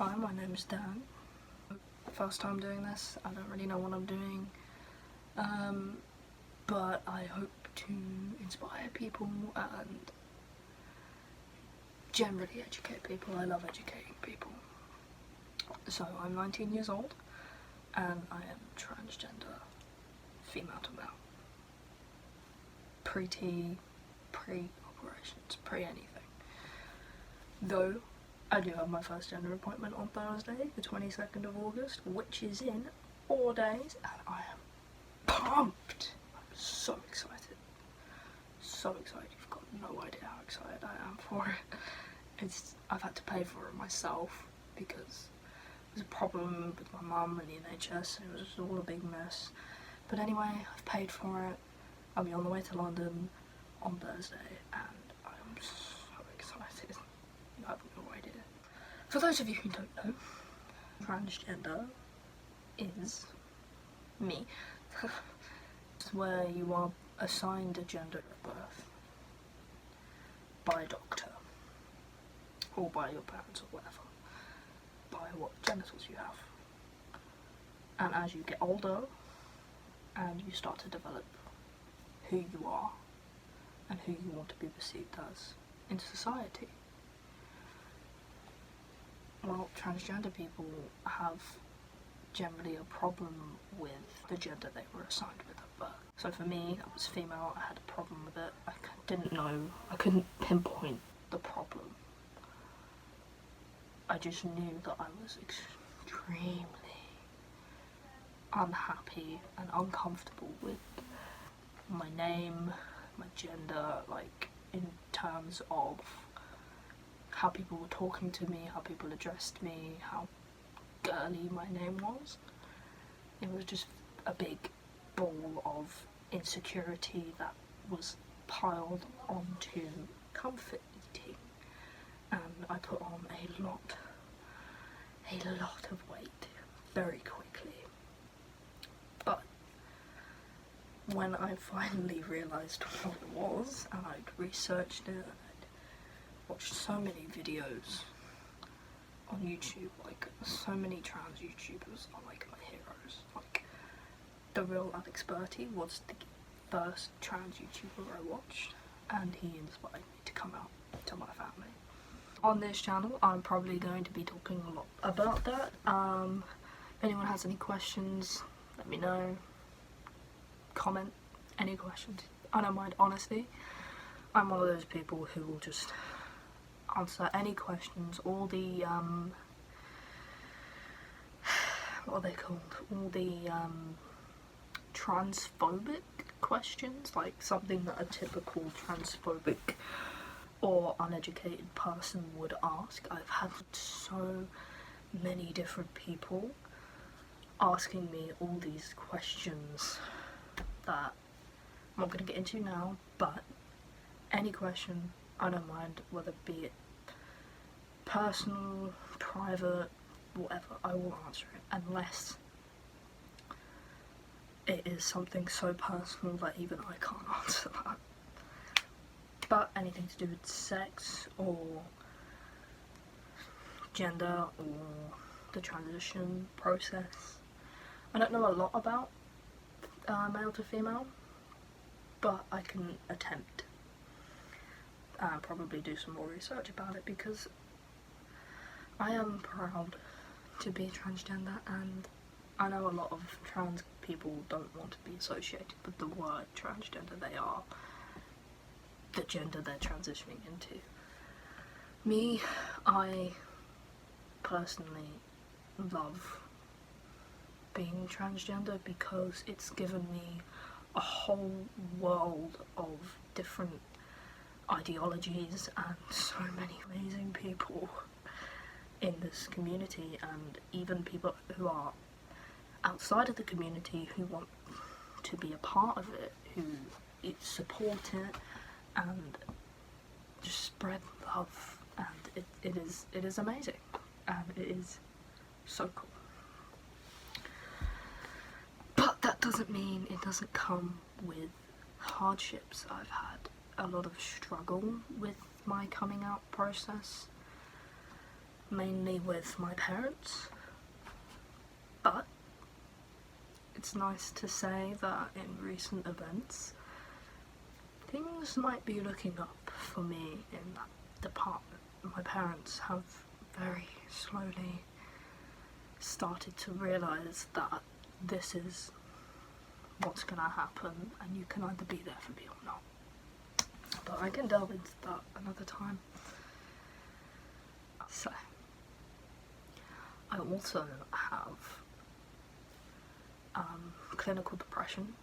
Hi, my name is Dan. First time doing this, I don't really know what I'm doing, but I hope to inspire people and generally educate people. I love educating people. So I'm 19 years old and I am transgender, female to male. Pre-T, pre-operations, pre-anything. Though I do have my first gender appointment on Thursday, the 22nd of August, which is in 4 days, and I am pumped. I'm so excited. So excited. You've got no idea how excited I am for it. I've had to pay for it myself because there's a problem with my mum and the NHS, and it was just all a big mess. But anyway, I've paid for it. I'll be on the way to London on Thursday, and I'm so excited. You have no idea. For those of you who don't know, transgender is me. It's where you are assigned a gender at birth by a doctor, or by your parents, or whatever, by what genitals you have. And as you get older, and you start to develop who you are, and who you want to be perceived as in society, well, transgender people have generally a problem with the gender they were assigned with at birth. So for me, I was female, I had a problem with it. I didn't know, I couldn't pinpoint the problem. I just knew that I was extremely unhappy and uncomfortable with my name, my gender, like in terms of how people were talking to me, how people addressed me, how girly my name was. It was just a big ball of insecurity that was piled onto comfort eating, and I put on a lot of weight very quickly. But when I finally realised what it was, and I'd researched it, watched so many videos on YouTube, like so many trans YouTubers are like my heroes. Like the real Alex Bertie was the first trans YouTuber I watched, and he inspired me to come out to my family. On this channel I'm probably going to be talking a lot about that. If anyone has any questions, let me know. Comment any questions. I don't mind, honestly. I'm one of those people who will just answer any questions. All the what are they called? All the transphobic questions, like something that a typical transphobic or uneducated person would ask. I've had so many different people asking me all these questions that I'm not going to get into now, but any question, I don't mind, whether be it personal, private, whatever, I will answer it, unless it is something so personal that even I can't answer that. But anything to do with sex or gender or the transition process, I don't know a lot about male to female, but I can attempt and probably do some more research about it, because I am proud to be transgender, and I know a lot of trans people don't want to be associated with the word transgender. They are the gender they're transitioning into. Me, I personally love being transgender because it's given me a whole world of different ideologies and so many amazing people in this community, and even people who are outside of the community who want to be a part of it, who support it and just spread love, and it is amazing, and it is so cool. But that doesn't mean it doesn't come with hardships. I've had a lot of struggle with my coming out process. mainly with my parents, but it's nice to say that in recent events things might be looking up for me in that department. My parents have very slowly started to realise that this is what's gonna happen and you can either be there for me or not. But I can delve into that another time. So, I also have clinical depression,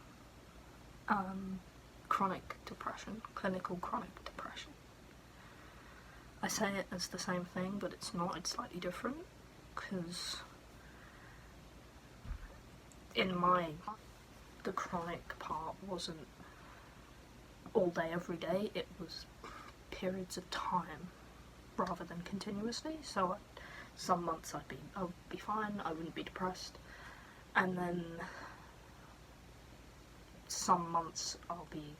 chronic depression, clinical chronic depression. I say it as the same thing, but it's not, it's slightly different, because in my, the chronic part wasn't all day every day, it was periods of time rather than continuously. So some months I'd be fine, I wouldn't be depressed, and then some months I'll be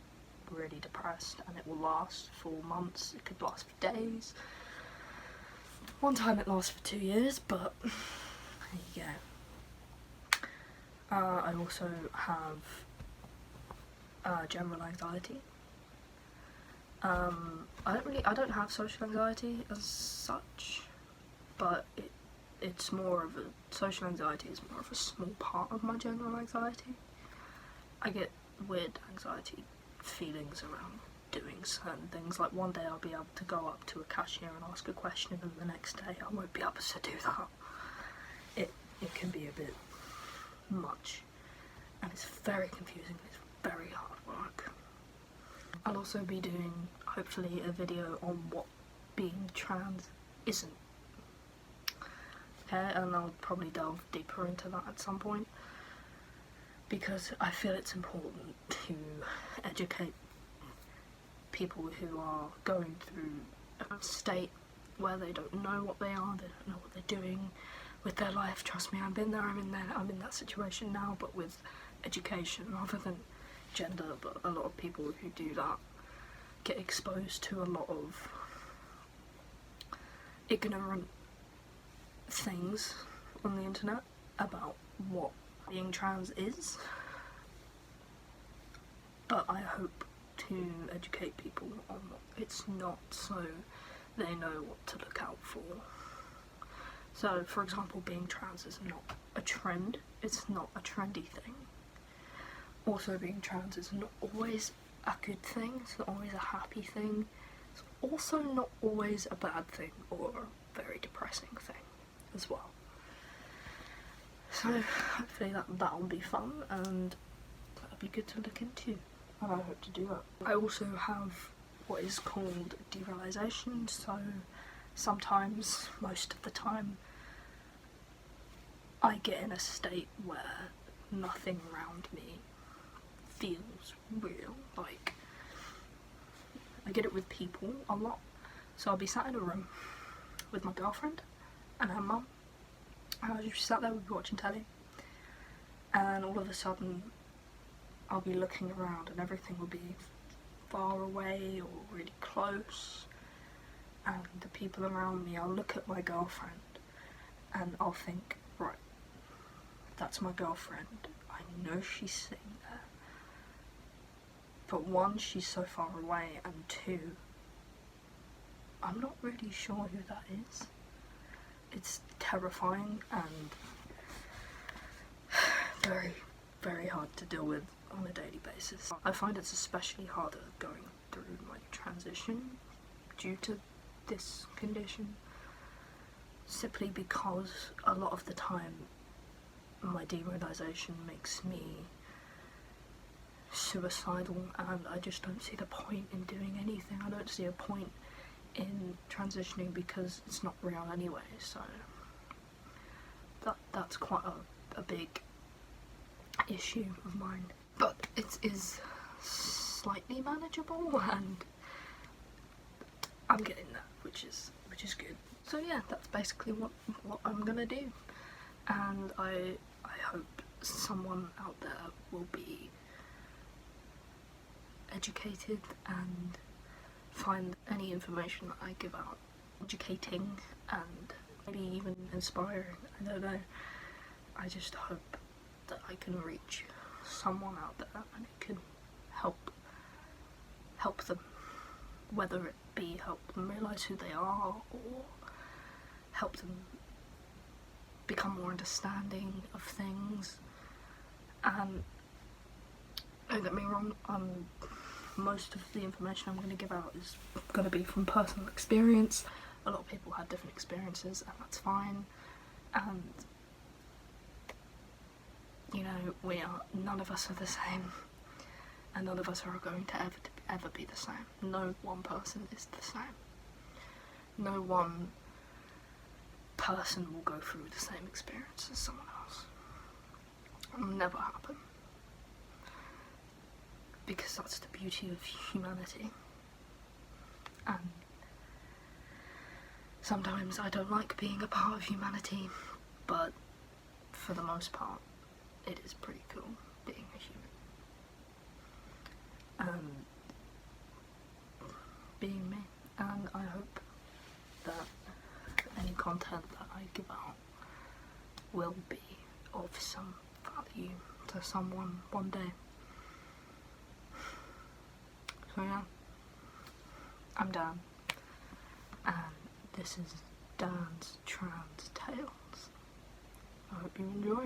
really depressed and it will last for months, it could last for days. One time it lasts for 2 years, but there you go. I also have general anxiety. I don't have social anxiety as such, but it's more of a, social anxiety is more of a small part of my general anxiety. I get weird anxiety feelings around doing certain things, like one day I'll be able to go up to a cashier and ask a question and the next day I won't be able to do that. It can be a bit much and it's very confusing, it's very hard work. I'll also be doing, hopefully, a video on what being trans isn't. Okay, and I'll probably delve deeper into that at some point, because I feel it's important to educate people who are going through a state where they don't know what they are, they don't know what they're doing with their life. Trust me, I've been there, I'm in that situation now, but with education rather than gender. But a lot of people who do that get exposed to a lot of ignorant things on the internet about what being trans is. But I hope to educate people on what it's not, so they know what to look out for. So, for example, being trans is not a trend, it's not a trendy thing. Also, being trans is not always a good thing, it's not always a happy thing, it's also not always a bad thing or a very depressing thing as well. So hopefully that'll be fun and that'll be good to look into, and I hope to do that. I also have what is called derealization, so sometimes, most of the time, I get in a state where nothing around me feels real. Like, I get it with people a lot. So I'll be sat in a room with my girlfriend and her mum, and I'll just sat there, we'll be watching telly, and all of a sudden I'll be looking around and everything will be far away or really close, and the people around me, I'll look at my girlfriend and I'll think, right, that's my girlfriend, I know she's sitting there, but one, she's so far away, and two, I'm not really sure who that is. It's terrifying and very, very hard to deal with on a daily basis. I find it's especially harder going through my transition due to this condition, simply because a lot of the time my derealization makes me suicidal, and I just don't see the point in doing anything. I don't see a point in transitioning because it's not real anyway, so that's quite a big issue of mine. But it is slightly manageable and I'm getting there, which is good. So yeah, that's basically what I'm gonna do, and I hope someone out there will be educated and find any information that I give out educating and maybe even inspiring, I don't know. I just hope that I can reach someone out there and it can help them, whether it be help them realise who they are or help them become more understanding of things. And don't get me wrong, most of the information I'm going to give out is going to be from personal experience. A lot of people had different experiences and that's fine, and you know, none of us are the same, and none of us are going to ever be the same. No one person is the same. No one person will go through the same experience as someone else. It'll never happen. Because that's the beauty of humanity. And sometimes I don't like being a part of humanity, but for the most part, it is pretty cool being a human. And being me. And I hope that any content that I give out will be of some value to someone one day. So yeah, I'm Dan, and this is Dan's Trans Tales. I hope you enjoy.